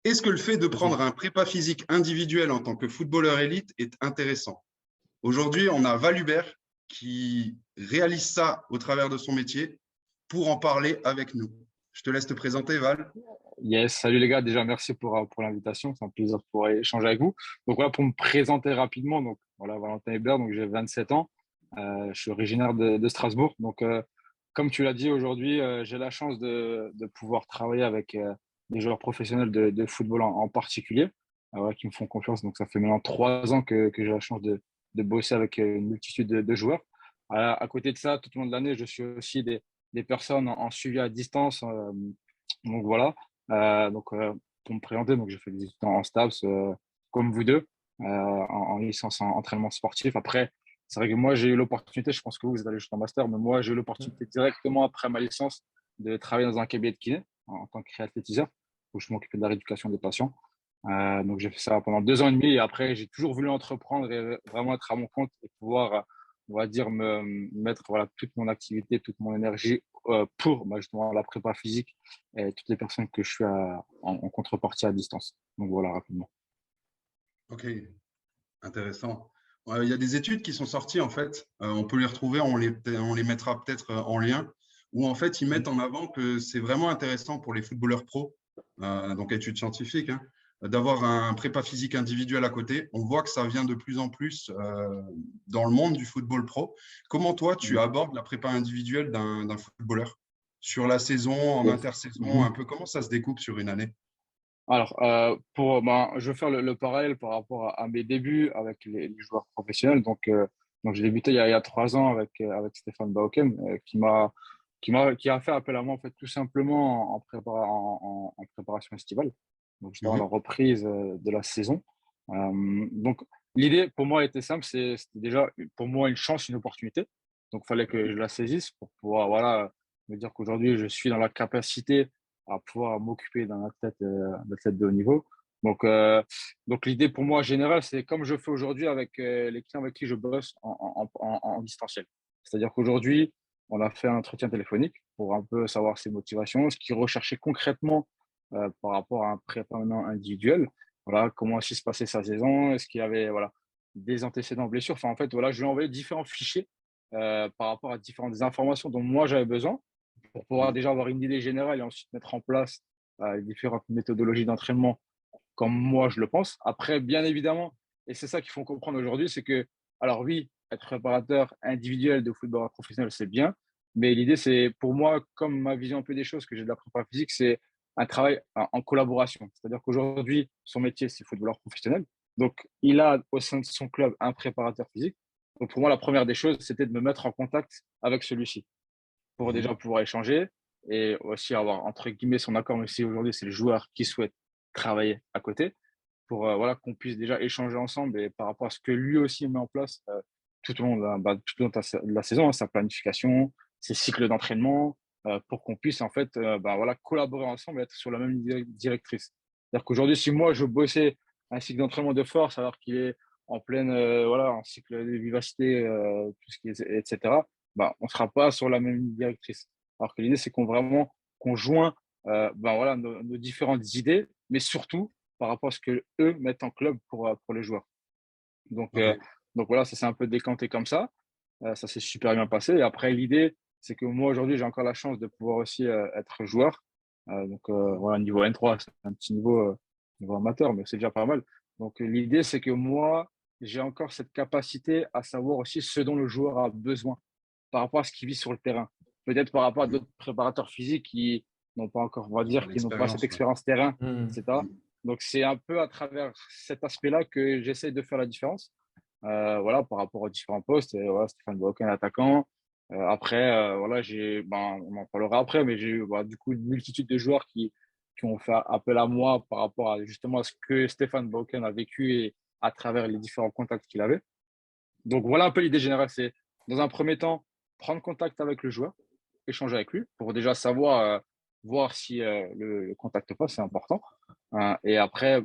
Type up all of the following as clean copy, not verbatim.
Est-ce que le fait de Vas-y. prendre un prépa physique individuel en tant que footballeur élite est intéressant? Aujourd'hui, on a Val Hubert qui réalise ça au travers de son métier pour en parler avec nous. Je te laisse te présenter, Val. Yes, salut les gars, déjà merci pour l'invitation, c'est un plaisir de pouvoir échanger avec vous. Donc voilà, pour me présenter rapidement, donc voilà, Valentin Hébert, donc j'ai 27 ans, je suis originaire de Strasbourg. Donc comme tu l'as dit aujourd'hui, j'ai la chance de pouvoir travailler avec des joueurs professionnels de football en particulier, voilà, qui me font confiance. Donc ça fait maintenant 3 ans que j'ai la chance de bosser avec une multitude de joueurs. À côté de ça, tout au long de l'année, je suis aussi des personnes en suivi à distance. Donc voilà. Pour me présenter, donc j'ai fait des études en STAPS comme vous deux, en licence en entraînement sportif. Après, c'est vrai que moi, j'ai eu l'opportunité, je pense que vous êtes allé juste en master, mais moi, j'ai eu l'opportunité directement après ma licence de travailler dans un cabinet de kiné en tant que réathlétiseur, où je m'occupais de la rééducation des patients. Donc, j'ai fait ça pendant 2 ans et demi et après, j'ai toujours voulu entreprendre et vraiment être à mon compte et pouvoir, on va dire, me mettre voilà, toute mon activité, toute mon énergie pour justement la prépa physique et toutes les personnes que je suis en contrepartie à distance. Donc, voilà, rapidement. Ok, intéressant. Il y a des études qui sont sorties, en fait. On peut les retrouver, on les mettra peut-être en lien, où en fait, ils mettent en avant que c'est vraiment intéressant pour les footballeurs pros, donc études scientifiques, hein, d'avoir un prépa physique individuel à côté. On voit que ça vient de plus en plus dans le monde du football pro. Comment toi, tu Mhm. abordes la prépa individuelle d'un footballeur sur la saison, en Yes. intersaison, un Mhm. peu comment ça se découpe sur une année? Alors, je vais faire le parallèle par rapport à mes débuts avec les joueurs professionnels. Donc j'ai débuté il y a 3 ans avec Stéphane Bauken, qui a fait appel à moi en fait tout simplement en préparation estivale, donc justement la Mhm. reprise de la saison. Donc l'idée pour moi était simple, c'était déjà pour moi une chance, une opportunité. Donc il fallait que je la saisisse pour pouvoir voilà me dire qu'aujourd'hui je suis dans la capacité à pouvoir m'occuper d'un athlète de haut niveau. Donc, euh, donc l'idée pour moi générale, c'est comme je fais aujourd'hui avec les clients avec qui je bosse en distanciel. C'est-à-dire qu'aujourd'hui, on a fait un entretien téléphonique pour un peu savoir ses motivations, ce qu'il recherchait concrètement par rapport à un préparation individuel. Voilà, comment s'est se passait sa saison, est-ce qu'il y avait voilà, des antécédents blessures. Enfin, en fait, voilà, je lui ai envoyé différents fichiers par rapport à différentes informations dont moi j'avais besoin pour pouvoir Mhm. déjà avoir une idée générale et ensuite mettre en place les différentes méthodologies d'entraînement comme moi je le pense. Après, bien évidemment, et c'est ça qu'il faut comprendre aujourd'hui, c'est que, alors oui, être préparateur individuel de football professionnel, c'est bien, mais l'idée, c'est pour moi, comme ma vision un peu des choses que j'ai de la prépa physique, c'est un travail en collaboration. C'est-à-dire qu'aujourd'hui, son métier, c'est footballeur professionnel. Donc, il a au sein de son club un préparateur physique. Donc, pour moi, la première des choses, c'était de me mettre en contact avec celui-ci pour Mhm. déjà pouvoir échanger et aussi avoir entre guillemets son accord, même si aujourd'hui c'est le joueur qui souhaite travailler à côté pour voilà qu'on puisse déjà échanger ensemble et par rapport à ce que lui aussi met en place tout au long tout au long de la saison, hein, sa planification, ses cycles d'entraînement, pour qu'on puisse en fait voilà collaborer ensemble et être sur la même directrice. C'est-à-dire qu'aujourd'hui, si moi je bossais un cycle d'entraînement de force alors qu'il est en pleine voilà en cycle de vivacité, tout ce qui est etc. On sera pas sur la même ligne directrice. Alors que l'idée c'est qu'on joint voilà nos différentes idées, mais surtout par rapport à ce que eux mettent en club pour les joueurs. Donc, Ok. euh, donc voilà, ça s'est un peu décanté comme ça. Ça s'est super bien passé. Et après, l'idée, c'est que moi, aujourd'hui, j'ai encore la chance de pouvoir aussi être joueur. Voilà, niveau N3, c'est un petit niveau amateur, mais c'est déjà pas mal. Donc, l'idée, c'est que moi, j'ai encore cette capacité à savoir aussi ce dont le joueur a besoin par rapport à ce qu'il vit sur le terrain. Peut-être par rapport à Mhm. d'autres préparateurs physiques qui n'ont pas encore, on va Ils n'ont pas dire, qui n'ont pas cette l'expérience. Ouais. expérience terrain, Hmm. etc. Mhm. Donc, c'est un peu à travers cet aspect-là que j'essaie de faire la différence. Voilà, par rapport aux différents postes. Et, voilà, Stéphane Bauken, attaquant. Après, voilà, on en parlera après, mais j'ai eu du coup une multitude de joueurs qui ont fait appel à moi par rapport à justement à ce que Stéphane Bauken a vécu et à travers les différents contacts qu'il avait. Donc voilà un peu l'idée générale, c'est dans un premier temps prendre contact avec le joueur, échanger avec lui pour déjà savoir voir si le contact passe, c'est important. Et après,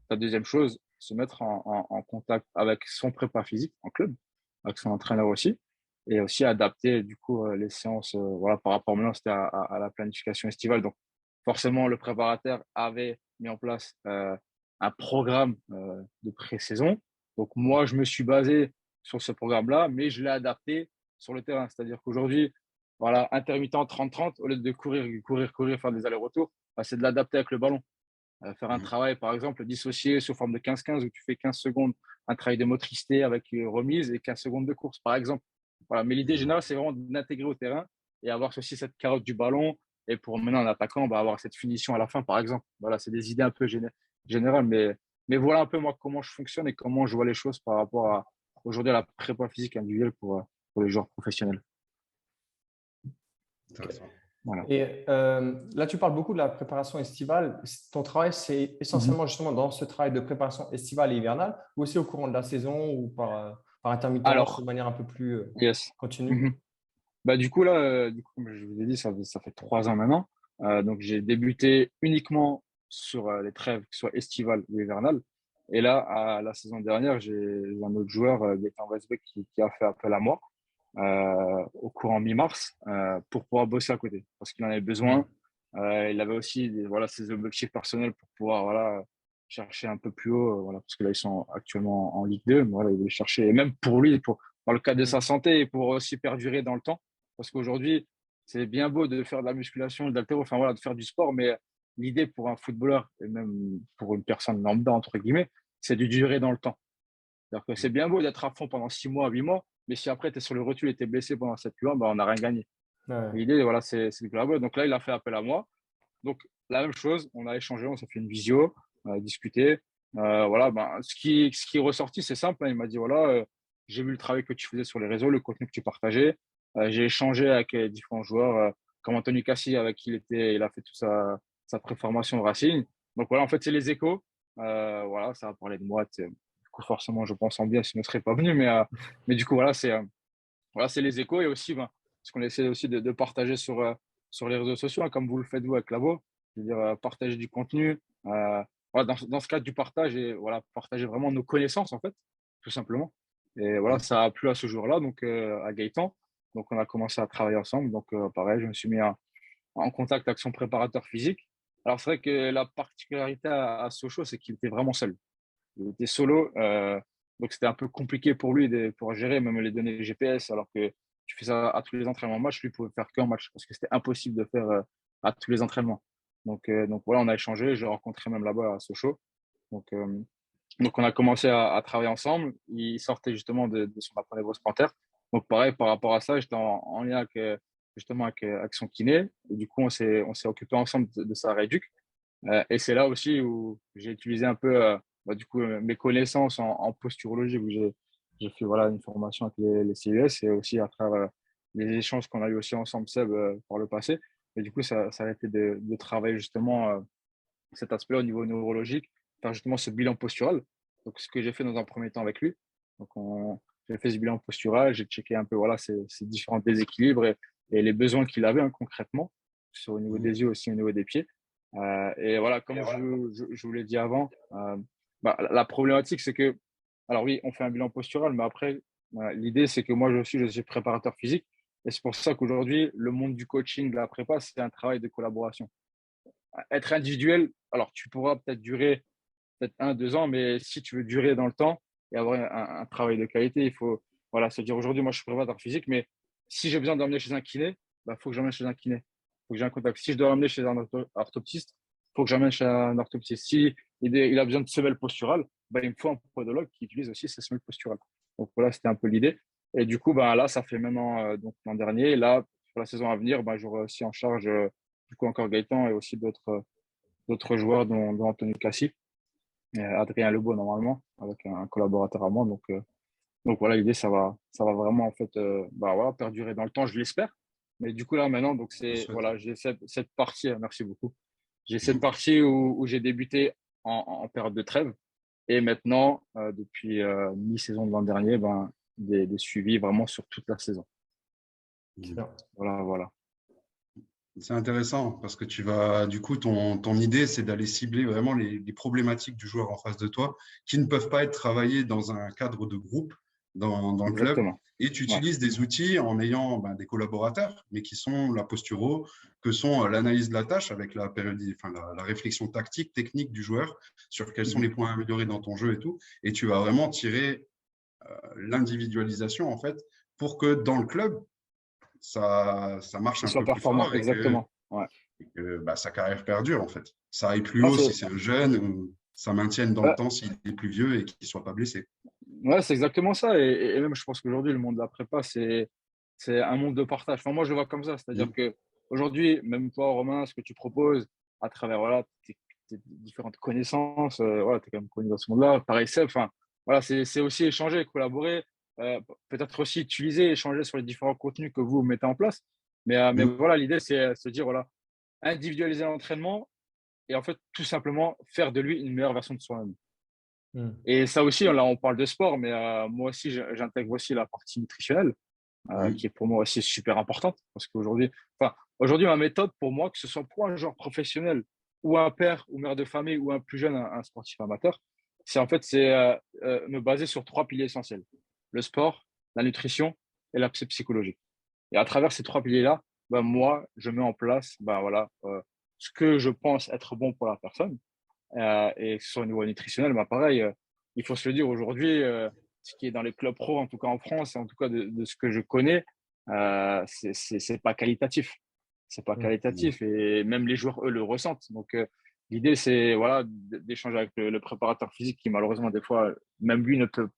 la deuxième chose, se mettre en contact avec son prépa physique en club, avec son entraîneur aussi, et aussi adapter du coup les séances voilà par rapport maintenant c'était à la planification estivale. Donc forcément, le préparateur avait mis en place un programme de pré-saison. Donc, moi, je me suis basé sur ce programme-là, mais je l'ai adapté sur le terrain. C'est-à-dire qu'aujourd'hui, voilà, intermittent 30-30, au lieu de courir, faire des allers-retours, bah, c'est de l'adapter avec le ballon. Faire un travail, par exemple, dissocié sous forme de 15-15, où tu fais 15 secondes, un travail de motricité avec remise et 15 secondes de course, par exemple. Voilà. Mais l'idée générale, c'est vraiment d'intégrer au terrain et avoir aussi cette carotte du ballon. Et pour maintenant, un attaquant, bah, avoir cette finition à la fin, par exemple. Voilà, c'est des idées un peu générales, mais voilà un peu moi comment je fonctionne et comment je vois les choses par rapport à aujourd'hui à la prépa physique individuelle pour les joueurs professionnels. Intéressant. Voilà. Et là, tu parles beaucoup de la préparation estivale. Ton travail, c'est essentiellement justement dans ce travail de préparation estivale et hivernale, ou aussi au courant de la saison ou par intermittence, Alors, de manière un peu plus yes. continue. Bah, du coup, là, comme je vous ai dit, ça fait 3 ans maintenant. Donc, j'ai débuté uniquement sur les trêves, que ce soit estivales ou hivernales. Et là, à la saison dernière, j'ai un autre joueur, Gaëtan Westbeck, qui a fait appel à moi au courant mi-mars pour pouvoir bosser à côté parce qu'il en avait besoin. Il avait aussi voilà, ses objectifs personnels pour pouvoir voilà, chercher un peu plus haut voilà, parce que là, ils sont actuellement en Ligue 2. Mais voilà, il voulait chercher, et même pour lui, dans le cadre de sa santé et pour aussi perdurer dans le temps. Parce qu'aujourd'hui, c'est bien beau de faire de la musculation, de l'haltéro, enfin voilà, de faire du sport, mais l'idée pour un footballeur et même pour une personne lambda, entre guillemets, c'est de durer dans le temps. C'est-à-dire que c'est bien beau d'être à fond pendant 6 mois, 8 mois, mais si après tu es sur le recul et tu es blessé pendant 7 mois, bah, on n'a rien gagné. Ouais. L'idée, voilà, c'est de collaborer. Donc là, il a fait appel à moi. Donc la même chose, on a échangé, on s'est fait une visio, on a discuté. Voilà, ben, ce qui est ressorti, c'est simple. Hein. Il m'a dit voilà, j'ai vu le travail que tu faisais sur les réseaux, le contenu que tu partageais. J'ai échangé avec différents joueurs, comme Anthony Cassi, avec qui il a fait toute sa préformation au Racing. Donc voilà, en fait, c'est les échos. Voilà, ça a parlé de moi. Du coup, forcément, je pense en bien, sinon je ne serais pas venu. Mais du coup, voilà, c'est les échos et aussi, ben, ce qu'on essaie aussi de partager sur les réseaux sociaux, hein, comme vous le faites vous avec Labo, c'est-à-dire partager du contenu. Voilà, dans ce cadre du partage et voilà, partager vraiment nos connaissances en fait, tout simplement. Et voilà, ça a plu à ce jour-là, donc à Gaëtan. Donc on a commencé à travailler ensemble. Donc pareil, je me suis mis en contact avec son préparateur physique. Alors c'est vrai que la particularité à Sochaux, c'est qu'il était vraiment seul. Il était solo, donc c'était un peu compliqué pour lui pour gérer même les données GPS, alors que tu fais ça à tous les entraînements match, lui pouvait faire qu'un match parce que c'était impossible de faire à tous les entraînements. Donc voilà, on a échangé, je l'ai rencontré même là-bas à Sochaux. Donc on a commencé à travailler ensemble. Il sortait justement de son appareil Grosse Panthère. Donc pareil, par rapport à ça, j'étais en lien justement avec son kiné. Et du coup, on s'est occupé ensemble de sa rééduque. Et c'est là aussi où j'ai utilisé un peu du coup, mes connaissances en posturologie, où j'ai fait voilà, une formation avec les CES et aussi à travers les échanges qu'on a eu aussi ensemble, Seb, par le passé. Et du coup, ça a été de travailler justement cet aspect-là au niveau neurologique, faire justement ce bilan postural. Donc, ce que j'ai fait dans un premier temps avec lui. Donc, j'ai fait ce bilan postural, j'ai checké un peu voilà, ces différents déséquilibres et les besoins qu'il avait hein, concrètement, sur au niveau des yeux aussi, au niveau des pieds. Et voilà, comme je vous l'ai dit avant, bah, la problématique, c'est que, alors oui, on fait un bilan postural, mais après, l'idée, c'est que moi, je suis préparateur physique. Et c'est pour ça qu'aujourd'hui, le monde du coaching, de la prépa, c'est un travail de collaboration. Être individuel, alors tu pourras peut-être durer peut-être 1, 2 ans, mais si tu veux durer dans le temps et avoir un travail de qualité, il faut voilà, se dire aujourd'hui, moi, je suis préparateur physique, mais si j'ai besoin d'emmener chez un kiné, il faut que j'emmène chez un kiné. Il faut que j'ai un contact. Si je dois l'emmener chez un orthoptiste, il faut que j'emmène chez un orthoptiste. Si il a besoin de semelles posturales, il me faut un podologue qui utilise aussi ces semelles posturales. Donc voilà, c'était un peu l'idée. Et du coup, là, ça fait maintenant donc l'an dernier. Et là, pour la saison à venir, j'aurai aussi en charge du coup encore Gaëtan et aussi d'autres joueurs dont Anthony Cassi et Adrien Lebeau normalement avec un collaborateur à moi. Donc voilà, l'idée ça va vraiment en fait voilà, perdurer dans le temps, je l'espère. Mais du coup là maintenant donc c'est voilà, j'ai cette partie, merci beaucoup. J'ai cette partie où j'ai débuté en période de trêve et maintenant depuis mi-saison de l'an dernier des suivis vraiment sur toute la saison. Voilà. C'est intéressant parce que tu vas, du coup, ton idée, c'est d'aller cibler vraiment les problématiques du joueur en face de toi qui ne peuvent pas être travaillées dans un cadre de groupe, dans le club. Exactement. Et tu Ouais. utilises des outils en ayant des collaborateurs, mais qui sont la posturo, que sont l'analyse de la tâche avec la réflexion tactique, technique du joueur sur quels sont les points à améliorer dans ton jeu et tout. Et tu vas vraiment tirer l'individualisation, en fait, pour que dans le club, ça marche Qu'il un soit peu plus performant, fort exactement. Ouais. et que sa carrière perdure, en fait. Ça aille plus Non, haut si c'est un jeune, ou ça maintienne dans le ouais, temps s'il est plus vieux et qu'il ne soit pas blessé. ouais, c'est exactement ça. Et même, je pense qu'aujourd'hui, le monde de la prépa, c'est un monde de partage. Enfin, moi, je le vois comme ça. C'est-à-dire Mmh. qu'aujourd'hui, même toi, Romain, ce que tu proposes à travers voilà, tes différentes connaissances, voilà, tu es quand même connu dans ce monde-là. Pareil, Seb, enfin, voilà, c'est aussi échanger, collaborer, peut-être aussi utiliser, échanger sur les différents contenus que vous mettez en place. Mais Mmh. voilà, l'idée, c'est se dire, voilà, individualiser l'entraînement et en fait, tout simplement, faire de lui une meilleure version de soi-même. Et ça aussi, là, on parle de sport, mais moi aussi, j'intègre aussi la partie nutritionnelle, Mmh. qui est pour moi aussi super importante. Parce qu'aujourd'hui, aujourd'hui, ma méthode pour moi, que ce soit pour un joueur professionnel ou un père ou mère de famille ou un plus jeune, un sportif amateur, c'est me baser sur trois piliers essentiels. Le sport, la nutrition et l'aspect psychologique. Et à travers ces trois piliers-là, ben, moi, je mets en place ben, voilà, ce que je pense être bon pour la personne et que ce soit au niveau nutritionnel, bah pareil, il faut se le dire aujourd'hui, ce qui est dans les clubs pro, en tout cas en France, et en tout cas de ce que je connais, c'est pas qualitatif. C'est pas Mmh. qualitatif et même les joueurs, eux, le ressentent. Donc, l'idée, c'est voilà, d'échanger avec le préparateur physique qui, malheureusement, des fois, même lui ne peut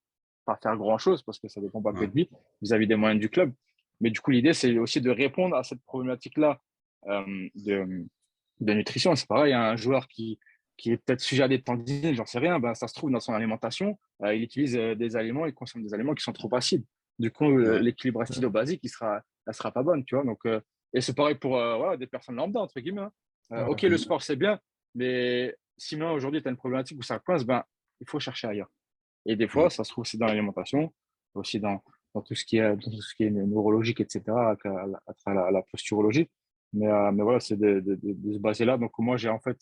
pas faire grand-chose parce que ça dépend pas que Ouais. de lui vis-à-vis des moyens du club. Mais du coup, l'idée, c'est aussi de répondre à cette problématique-là de nutrition. C'est pareil, un joueur qui est peut-être sujet à des tendinites, j'en sais rien, ben, ça se trouve dans son alimentation, il utilise des aliments, il consomme des aliments qui sont trop acides. Du coup, Ouais. l'équilibre acido-basique, elle sera pas bonne, tu vois. Donc, et c'est pareil pour voilà, des personnes lambda, entre guillemets. Hein. Ok, le Mmh. sport, c'est bien, mais si maintenant, aujourd'hui, tu as une problématique où ça coince, ben, il faut chercher ailleurs. Et des fois, Mmh. ça se trouve aussi dans l'alimentation, aussi dans dans tout ce qui est neurologique, etc., à travers la posturologie. Mais voilà, c'est de se baser là. Donc, moi, j'ai en fait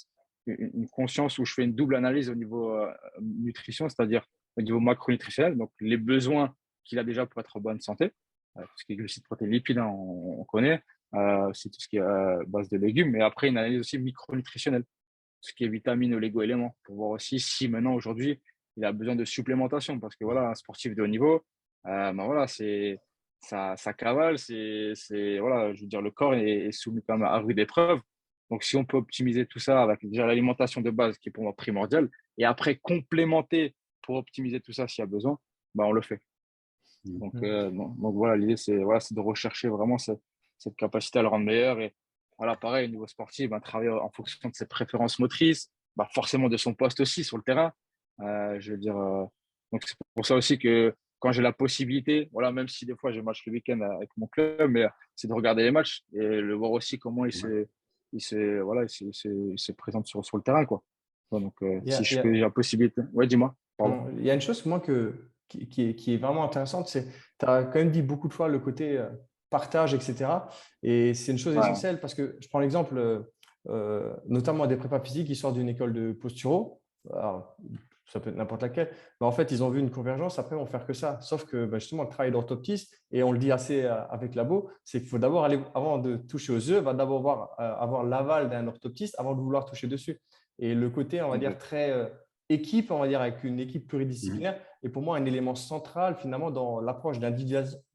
une conscience où je fais une double analyse au niveau nutrition, c'est-à-dire au niveau macronutritionnel, donc les besoins qu'il a déjà pour être en bonne santé, tout ce qui est glucides, protéines, lipides, hein, on connaît, c'est tout ce qui est base de légumes, mais après une analyse aussi micronutritionnelle, tout ce qui est vitamines, oligo-éléments, pour voir aussi si maintenant, aujourd'hui, il a besoin de supplémentation, parce que voilà, un sportif de haut niveau, ben voilà, ça cavale, voilà, je veux dire, le corps est soumis quand même à rude épreuve. Donc, si on peut optimiser tout ça avec déjà l'alimentation de base qui est pour moi primordiale, et après complémenter pour optimiser tout ça s'il y a besoin, ben on le fait. Donc, Mmh. donc voilà, l'idée, c'est de rechercher vraiment cette capacité à le rendre meilleur. Et voilà, pareil, au niveau sportif, ben, travailler en fonction de ses préférences motrices, ben, forcément de son poste aussi sur le terrain. Je veux dire, donc c'est pour ça aussi que quand j'ai la possibilité, voilà, même si des fois j'ai match le week-end avec mon club, mais c'est de regarder les matchs et le voir aussi comment Ouais. voilà, il se présente sur le terrain, quoi. Ouais, donc, Il y si a, il y je peux, a- j'ai la possibilité. Ouais, dis-moi, pardon. il y a une chose moi qui est vraiment intéressante, c'est tu as quand même dit beaucoup de fois le côté partage, etc. Et c'est une chose Ouais, essentielle parce que je prends l'exemple notamment des prépas physiques qui sortent d'une école de posturo. Alors, ça peut être n'importe laquelle. Mais en fait, ils ont vu une convergence, après, on va faire que ça. Sauf que bah, justement, le travail d'orthoptiste, et on le dit assez avec Labo, c'est qu'il faut d'abord aller, avant de toucher aux œufs, va d'abord avoir l'aval d'un orthoptiste avant de vouloir toucher dessus. Et le côté, on va dire, exact. très équipe, on va dire, avec une équipe Mmh. pluridisciplinaire, est pour moi un élément central finalement dans l'approche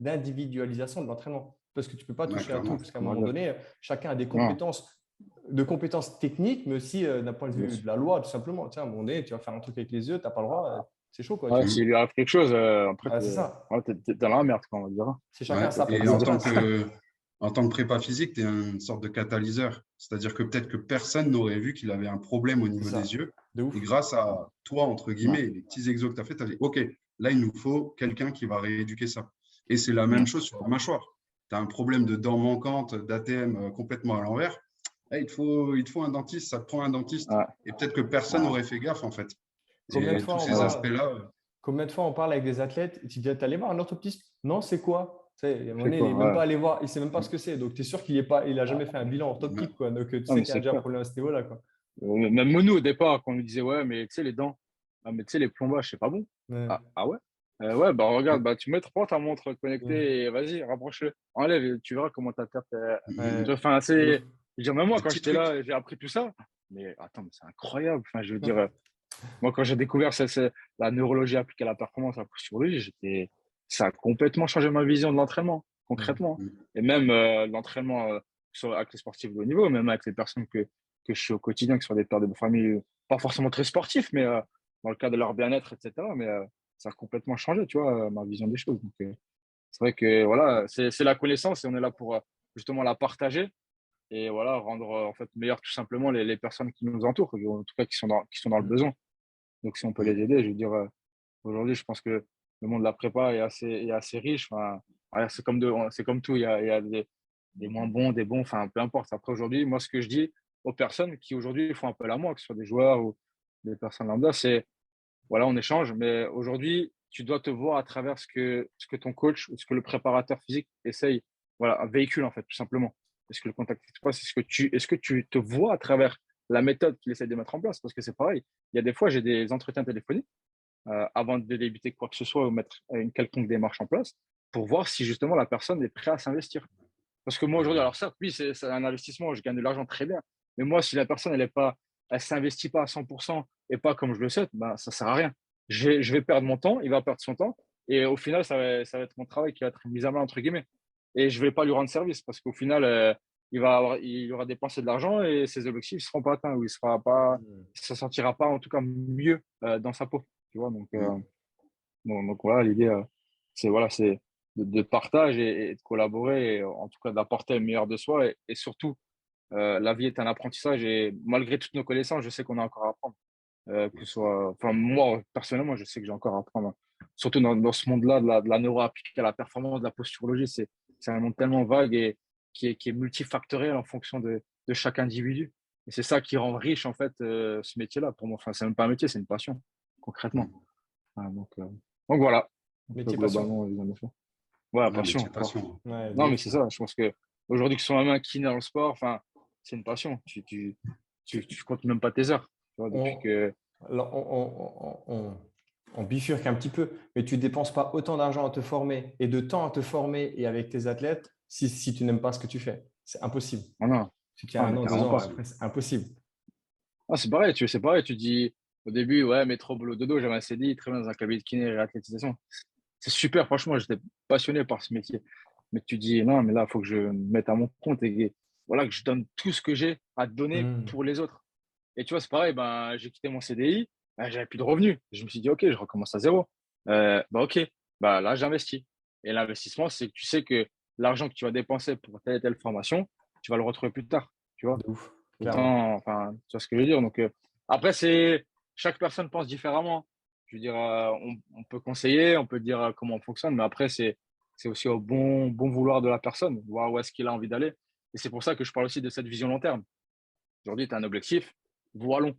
d'individualisation de l'entraînement. Parce que tu ne peux pas Ouais, toucher à tout, clairement. parce qu'à un moment Voilà. donné, chacun a des Non, compétences techniques, mais aussi d'un point de bien vue sûr. de la loi, tout simplement. Tiens, à un moment donné, tu vas faire un truc avec les yeux, tu n'as pas le droit, c'est chaud, quoi. Tu Ouais, vois. Mmh. s'il lui arrive quelque chose, après, C'est ça. ouais, t'es dans la merde, quoi, on va dire. Hein. C'est chacun Ouais. a sa Et sa place. en tant que prépa physique, tu es une sorte de catalyseur. C'est-à-dire que peut-être que personne n'aurait vu qu'il avait un problème au C'est niveau des ça. yeux. De Et ouf. grâce à toi, entre Ouais. guillemets, les petits exos que tu as fait, tu as dit, OK, là, il nous faut quelqu'un qui va rééduquer ça. Et c'est la même Mm. chose sur la mâchoire. Tu as un problème de dents manquantes, d'ATM complètement à l'envers. Eh, il te faut un dentiste, ça te prend un dentiste. Ouais. Et peut-être que personne Ouais. n'aurait fait gaffe, en fait. Combien de Et fois tous on ces Ouais. va, aspects-là, combien de fois on parle avec des athlètes et tu dis, t'es allé voir un orthoptiste? Non, c'est quoi? Tu sais, à un moment C'est donné, il quoi? n'est même Ouais. pas allé voir, il ne sait même pas ce que c'est. Donc, tu es sûr qu'il n'a jamais fait un bilan ouais, orthoptique, quoi. Donc, tu Non, sais mais qu'il y a c'est déjà un clair. problème à ce niveau-là, quoi. Même nous, au départ, quand on nous disait, ouais, mais tu sais, les dents, ah, mais tu sais, les plombages, c'est pas bon. Ouais. Ah, ah ouais? Ouais, bah regarde, bah, prends ta montre Mm. connectée et vas-y, rapproche-le. Enlève et tu verras comment ta perte. Ouais, Enfin, de c'est. ouf. Je veux dire, même moi, Des quand petits j'étais trucs. là, j'ai appris tout ça. Mais attends, mais c'est incroyable. Enfin, je veux dire, moi, quand j'ai découvert la neurologie appliquée à la performance, la posturologie, ça a complètement changé ma vision de l'entraînement, Mm. concrètement. Et même l'entraînement avec les sportifs de haut niveau, même avec les personnes que je suis au quotidien, qui sont des pères de famille, pas forcément très sportifs, mais dans le cadre de leur bien-être, etc. Mais ça a complètement changé, tu vois, ma vision des choses. Donc, c'est vrai que voilà, c'est la connaissance et on est là pour justement la partager et voilà, rendre en fait meilleurs tout simplement les personnes qui nous entourent, en tout cas qui sont dans le besoin. Donc, si on peut les aider, je veux dire, aujourd'hui, je pense que le monde de la prépa est assez riche. Enfin, voilà, c'est comme tout. Il y a des moins bons, des bons, enfin, peu importe. Après, aujourd'hui, moi, ce que je dis aux personnes qui aujourd'hui font appel à moi, que ce soit des joueurs ou des personnes lambda, c'est voilà, on échange, mais aujourd'hui, tu dois te voir à travers ce que ton coach ou ce que le préparateur physique essaye, voilà, un véhicule, en fait, tout simplement. Est-ce que le contact express, est-ce que tu te vois à travers la méthode qu'il essaie de mettre en place? Parce que c'est pareil. Il y a des fois, j'ai des entretiens téléphoniques avant de débuter quoi que ce soit ou mettre une quelconque démarche en place pour voir si justement la personne est prête à s'investir. Parce que moi aujourd'hui, alors certes, oui, c'est un investissement, je gagne de l'argent très bien. Mais moi, si la personne, elle s'investit pas à 100% et pas comme je le souhaite, ben, ça sert à rien. Je vais perdre mon temps, il va perdre son temps. Et au final, ça va être mon travail qui va être mis à mal, entre guillemets. Et je vais pas lui rendre service parce qu'au final, il aura dépensé de l'argent et ses objectifs ne seront pas atteints ou Mm. il se sentira pas, en tout cas, mieux dans sa peau. Tu vois, Mm. donc voilà, l'idée, c'est de partage et de collaborer, et, en tout cas d'apporter le meilleur de soi. Et surtout, la vie est un apprentissage et malgré toutes nos connaissances, je sais qu'on a encore à apprendre. Que ce soit, enfin, moi, personnellement, je sais que j'ai encore à apprendre. Surtout dans ce monde-là de la neuro appliquée à la performance, de la posturologie, c'est un monde tellement vague et qui est multifactoriel en fonction de chaque individu. Et c'est ça qui rend riche, en fait, ce métier-là pour moi. Enfin, c'est même pas un métier, c'est une passion, concrètement. Mm. Voilà, donc voilà, un peu Métier passion. globalement, les ambitions. Voilà, Ouais, mais passion. tu passion. Ouais, de Non, mais ouf. c'est ça. Je pense que aujourd'hui, que ce soit même un kiné dans le sport, enfin, c'est une passion. Tu comptes même pas tes heures. Tu vois, depuis On, que. alors, on bifurque un petit peu, mais tu dépenses pas autant d'argent à te former et de temps à te former et avec tes athlètes si tu n'aimes pas ce que tu fais. C'est impossible. Oh non, Si tu as ah, un mais an, deux carrément ans, pas. après, c'est impossible. Ah, c'est pareil. Tu dis au début, ouais, métro, boulot, dodo, j'avais un CDI, très bien dans un cabinet de kiné et réathlétisation. C'est super, franchement, j'étais passionné par ce métier. Mais tu dis, non, mais là, il faut que je me mette à mon compte et voilà, que je donne tout ce que j'ai à donner Hmm. pour les autres. Et tu vois, c'est pareil, ben, j'ai quitté mon CDI, ben, j'avais plus de revenus. Je me suis dit, OK, je recommence à zéro. OK, bah, là, j'investis. Et l'investissement, c'est que tu sais que l'argent que tu vas dépenser pour telle et telle formation, tu vas le retrouver plus tard. Tu vois, De ouf, clairement. autant, enfin, tu vois ce que je veux dire. Donc, après, chaque personne pense différemment. Je veux dire, on peut conseiller, on peut dire comment on fonctionne, mais après, c'est aussi au bon vouloir de la personne, voir où est-ce qu'il a envie d'aller. Et c'est pour ça que je parle aussi de cette vision long terme. Aujourd'hui, tu as un objectif, vois long.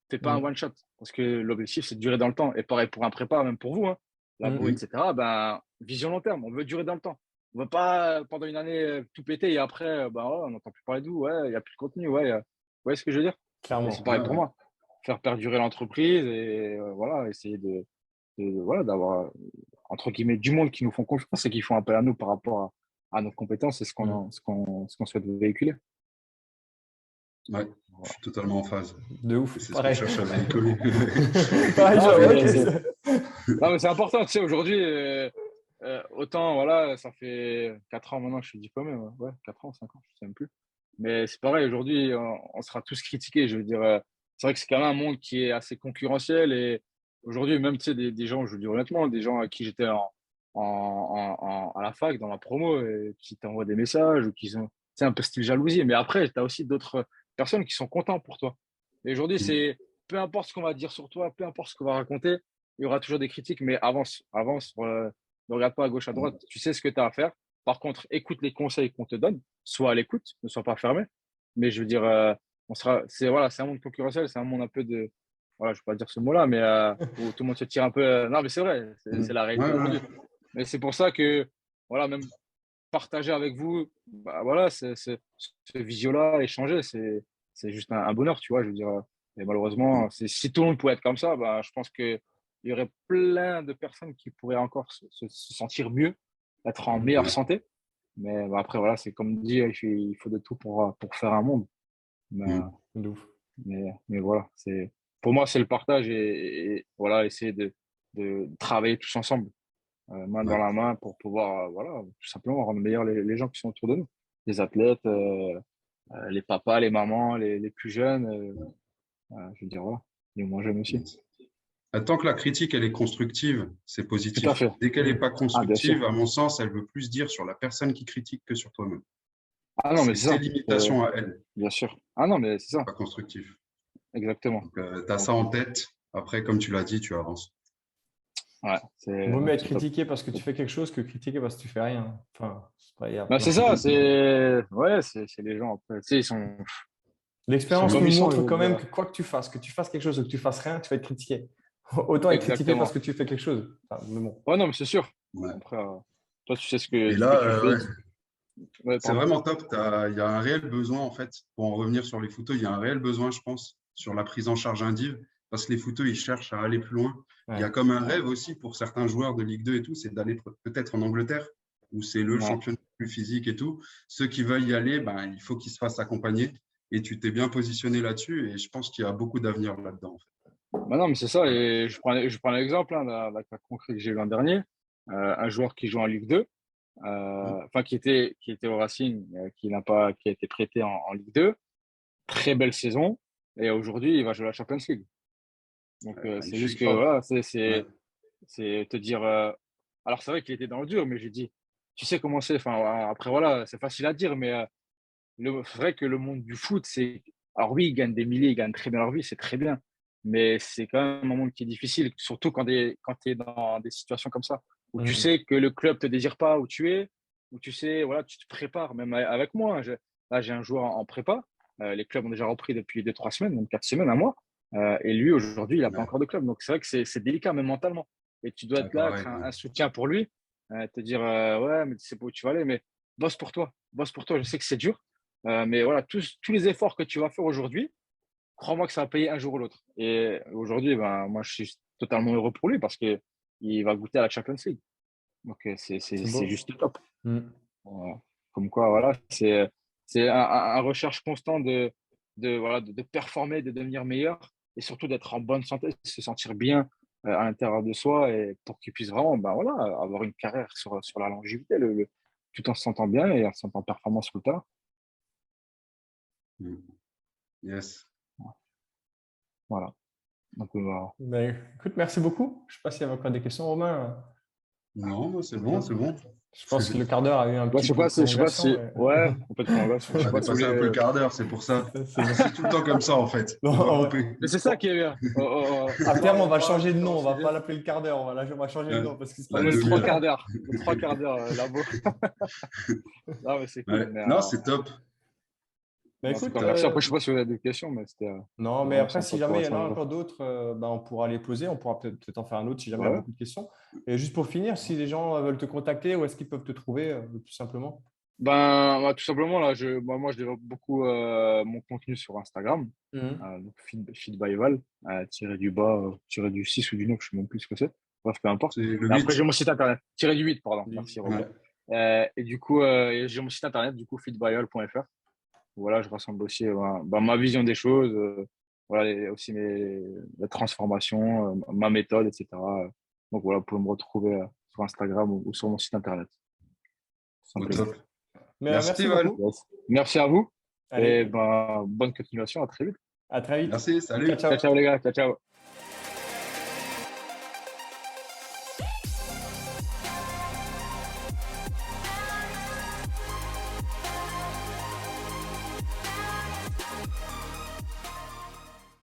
Fais pas un Hmm. one shot. Parce que l'objectif, c'est de durer dans le temps. Et pareil pour un prépa, même pour vous, hein, labo, Hmm. Oui. etc. Ben, vision long terme. On veut durer dans le temps. On ne veut pas pendant une année tout péter et après, ben, ouais, on n'entend plus parler de vous. Ouais, il n'y a plus de contenu. Ouais, vous voyez ce que je veux dire? Et c'est Clairement. pareil Ouais, pour ouais. moi. Faire perdurer l'entreprise et voilà, essayer voilà, d'avoir, entre guillemets, du monde qui nous font confiance et qui font appel à nous par rapport à nos compétences et Hmm. ce qu'on souhaite véhiculer. Ouais, je Voilà. suis totalement en phase. De Et ouf, c'est ce qu'on pareil. cherche à véhiculer. Pareil, Non, genre, mais ok. non, mais c'est important, tu sais, aujourd'hui, autant, voilà, ça fait 4 ans maintenant que je suis diplômé, ouais, ouais, 4 ans, 5 ans, je sais même plus. Mais c'est pareil, aujourd'hui, on sera tous critiqués. Je veux dire, c'est vrai que c'est quand même un monde qui est assez concurrentiel et aujourd'hui, même, tu sais, des gens, je veux dire honnêtement, des gens à qui j'étais à la fac, dans la promo, et qui t'envoient des messages ou qui sont, c'est un peu style jalousie. Mais après, tu as aussi d'autres personnes qui sont contents pour toi. Et aujourd'hui, c'est peu importe ce qu'on va dire sur toi, peu importe ce qu'on va raconter, il y aura toujours des critiques, mais avance, avance, ne regarde pas à gauche, à droite. Tu sais ce que tu as à faire. Par contre, écoute les conseils qu'on te donne, sois à l'écoute, ne sois pas fermé. Mais je veux dire, c'est voilà, c'est un monde concurrentiel, c'est un monde un peu de, voilà, je ne vais pas dire ce mot-là, mais où tout le monde se tire un peu. Non, mais c'est vrai, c'est la Ouais, réalité ouais. d'aujourd'hui. Mais c'est pour ça que, voilà, même partager avec vous, bah, voilà, ce visio-là, échanger, c'est juste un bonheur, tu vois. Je veux dire, et malheureusement, si tout le monde pouvait être comme ça, bah, je pense que il y aurait plein de personnes qui pourraient encore se sentir mieux, être en meilleure santé. Mais après, voilà, c'est comme dit, il faut de tout pour faire un monde. Mais voilà, pour moi, c'est le partage et voilà, essayer de travailler tous ensemble, main dans la main, pour pouvoir voilà, tout simplement rendre meilleurs les gens qui sont autour de nous. Les athlètes, les papas, les mamans, les plus jeunes, je veux dire, voilà, les moins jeunes aussi. Tant que la critique, elle est constructive, c'est positif. Tout à fait. Dès qu'elle n'est pas constructive, à mon sens, elle veut plus dire sur la personne qui critique que sur toi-même. Ah non, mais c'est tes limitations à elle. Bien sûr. Ah non, mais c'est ça. Pas constructif. Exactement. Tu as ça en tête. Après, comme tu l'as dit, tu avances. Ouais, il vaut mieux être critiqué parce que tu fais quelque chose que critiquer parce que tu fais rien. Enfin, c'est ça, c'est les gens après. Tu sais, ils sont. L'expérience nous montre quand même que quoi que tu fasses quelque chose ou que tu fasses rien, tu vas être critiqué. Autant être critiqué parce que tu fais quelque chose. Enfin, mais bon. Ouais, non, mais c'est sûr. Ouais. Après, toi, tu sais ce que, et là, tu fais. Ouais, c'est vraiment top. Il y a un réel besoin, en fait, pour en revenir sur les photos, il y a un réel besoin, je pense, sur la prise en charge indive, parce que les photos, ils cherchent à aller plus loin. Ouais. Il y a comme un rêve aussi pour certains joueurs de Ligue 2 et tout, c'est d'aller peut-être en Angleterre, où c'est le championnat plus physique et tout. Ceux qui veulent y aller, il faut qu'ils se fassent accompagner. Et tu t'es bien positionné là-dessus, et je pense qu'il y a beaucoup d'avenir là-dedans. En fait. Non, mais c'est ça. Et je prends l'exemple d'un cas concret que j'ai eu l'an dernier. Un joueur qui joue en Ligue 2, qui était au Racing, qui a été prêté en Ligue 2. Très belle saison. Et aujourd'hui, il va jouer la Champions League. Donc, c'est juste que, voilà, c'est te dire. Alors, c'est vrai qu'il était dans le dur, mais j'ai dit, tu sais comment c'est. Enfin, après, voilà, c'est facile à dire, mais c'est vrai que le monde du foot, c'est. Alors, oui, ils gagnent des milliers, ils gagnent très bien leur vie, c'est très bien. Mais c'est quand même un monde qui est difficile, surtout quand tu es dans des situations comme ça, où tu sais que le club ne te désire pas où tu es, où tu sais, voilà, tu te prépares, même avec moi. Là, j'ai un joueur en prépa. Les clubs ont déjà repris depuis 2-3 semaines, même 4 semaines, un mois. Et lui, aujourd'hui, il n'a pas encore de club. Donc, c'est vrai que c'est délicat, même mentalement. Et tu dois être là, être un soutien pour lui, te dire, ouais, mais tu sais pas où tu vas aller, mais bosse pour toi. Bosse pour toi. Je sais que c'est dur. Mais voilà, tous les efforts que tu vas faire aujourd'hui, crois-moi que ça va payer un jour ou l'autre. Et aujourd'hui, moi, je suis totalement heureux pour lui parce qu'il va goûter à la Champions League. Donc, c'est juste top. Comme quoi, voilà, c'est un recherche constant de performer, de devenir meilleur et surtout d'être en bonne santé, de se sentir bien à l'intérieur de soi et pour qu'il puisse vraiment avoir une carrière sur la longévité, tout en se sentant bien et en se sentant performant sur le terrain. Yes. Voilà. Donc, écoute, merci beaucoup. Je ne sais pas s'il y avait encore des questions, Romain. Non, c'est bon, c'est bon. Je pense que le quart d'heure a eu un petit peu de prolongation. Ouais, on peut prolongation. On a dépassé un peu le quart d'heure, c'est pour ça. C'est tout le temps comme ça, en fait. Mais c'est ça qui est bien. À terme, on va changer de nom. On ne va pas l'appeler le quart d'heure. On va changer de nom. Parce que le 3 quarts d'heure. Le 3 quarts d'heure, là-bas. Non, mais c'est cool. Non, c'est top. Écoute, merci. Après, je ne sais pas si vous avez des questions, mais c'était. Non, mais après, si jamais il y en a encore d'autres, on pourra les poser. On pourra peut-être en faire un autre si jamais il y a beaucoup de questions. Et juste pour finir, si les gens veulent te contacter, où est-ce qu'ils peuvent te trouver, tout simplement? Tout simplement, là, moi, je développe beaucoup mon contenu sur Instagram. Donc, feedbyval, tiré du bas, tiré du 6 ou du 9, je ne sais même plus ce que c'est. Bref, peu importe. Après, j'ai mon site internet. Tiré du 8, pardon. Merci, Robert. Et du coup, j'ai mon site internet, du coup, feedbyval.fr. Voilà, je rassemble aussi ma vision des choses, aussi la transformation, ma méthode, etc. Donc voilà, vous pouvez me retrouver sur Instagram ou sur mon site internet. Merci Val. Merci à vous. Allez. Et bonne continuation, à très vite. À très vite. Merci, salut. Ciao les gars, ciao.